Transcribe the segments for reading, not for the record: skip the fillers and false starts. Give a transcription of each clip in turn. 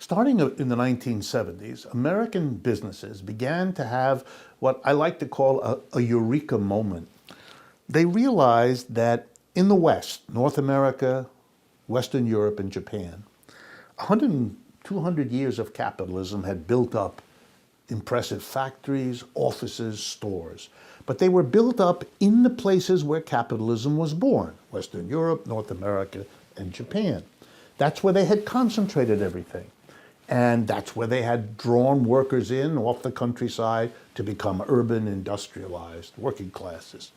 Starting in the 1970s, American businesses began to have what I like to call a eureka moment. They realized that in the West, North America, Western Europe, and Japan, 100 and 200 years of capitalism had built up impressive factories, offices, stores. But they were built up in the places where capitalism was born: Western Europe, North America, and Japan. That's where they had concentrated everything. And that's where they had drawn workers in off the countryside to become urban, industrialized, working classes.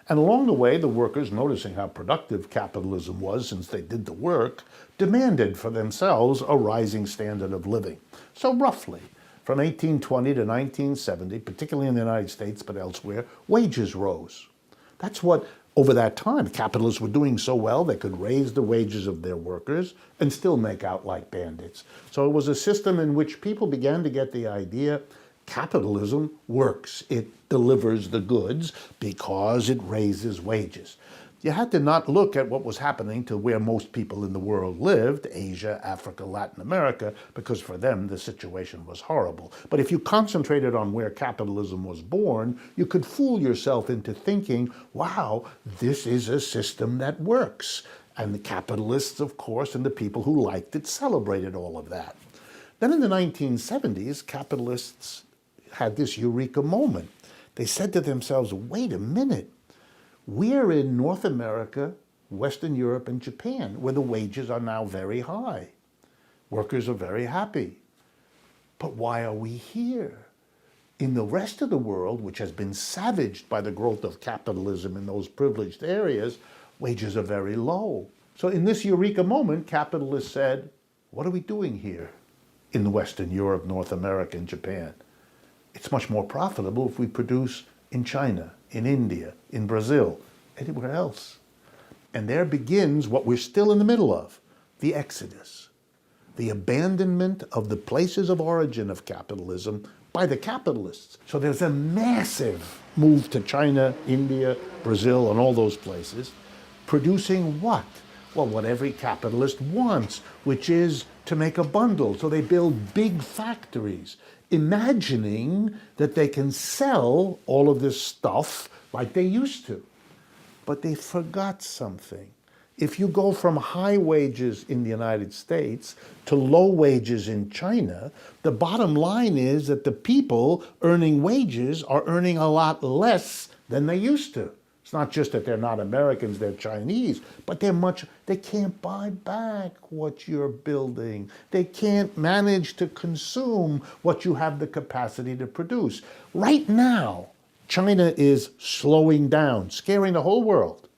And along the way, the workers, noticing how productive capitalism was since they did the work, demanded for themselves a rising standard of living. So roughly, from 1820 to 1970, particularly in the United States, but elsewhere, wages rose. That's what, over that time, capitalists were doing so well, they could raise the wages of their workers and still make out like bandits. So it was a system in which people began to get the idea capitalism works. It delivers the goods because it raises wages. You had to not look at what was happening to where most people in the world lived, Asia, Africa, Latin America, because for them the situation was horrible. But if you concentrated on where capitalism was born, you could fool yourself into thinking, wow, this is a system that works. And the capitalists, of course, and the people who liked it celebrated all of that. Then in the 1970s, capitalists had this eureka moment. They said to themselves, wait a minute. We're in North America, Western Europe, and Japan, where the wages are now very high. Workers are very happy. But why are we here? In the rest of the world, which has been savaged by the growth of capitalism in those privileged areas, wages are very low. So in this eureka moment, capitalists said, what are we doing here in Western Europe, North America, and Japan? It's much more profitable if we produce in China, in India, in Brazil, anywhere else. And there begins what we're still in the middle of, the exodus, the abandonment of the places of origin of capitalism by the capitalists. So there's a massive move to China, India, Brazil, and all those places, producing what? Well, what every capitalist wants, which is to make a bundle. So they build big factories, imagining that they can sell all of this stuff like they used to. But they forgot something. If you go from high wages in the United States to low wages in China, the bottom line is that the people earning wages are earning a lot less than they used to. It's not just that they're not Americans, they're Chinese, but they can't buy back what you're building. They can't manage to consume what you have the capacity to produce. Right now, China is slowing down, scaring the whole world.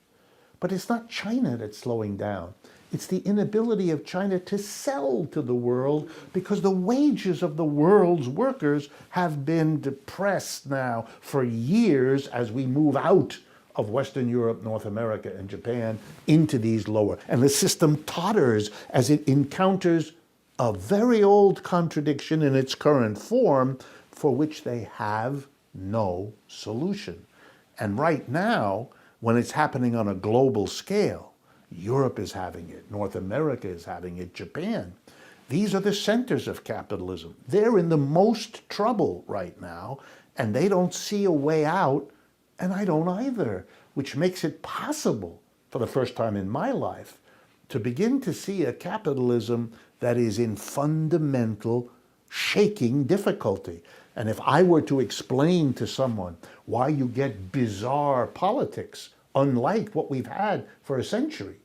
But it's not China that's slowing down. It's the inability of China to sell to the world because the wages of the world's workers have been depressed now for years as we move out of Western Europe, North America, and Japan into these lower. And the system totters as it encounters a very old contradiction in its current form for which they have no solution. And right now, when it's happening on a global scale, Europe is having it, North America is having it, Japan. These are the centers of capitalism. They're in the most trouble right now, and they don't see a way out. And I don't either, which makes it possible, for the first time in my life, to begin to see a capitalism that is in fundamental shaking difficulty. And if I were to explain to someone why you get bizarre politics, unlike what we've had for a century,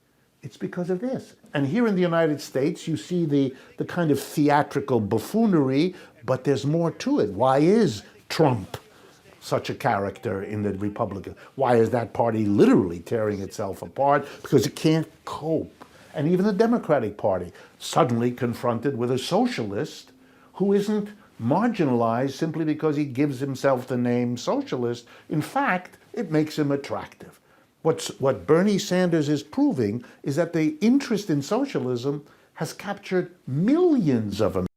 it's because of this. And here in the United States, you see the kind of theatrical buffoonery, but there's more to it. Why is Trump such a character in the Republican? Why is that party literally tearing itself apart? Because it can't cope. And even the Democratic Party, suddenly confronted with a socialist who isn't marginalized simply because he gives himself the name socialist. In fact, it makes him attractive. What Bernie Sanders is proving is that the interest in socialism has captured millions of Americans.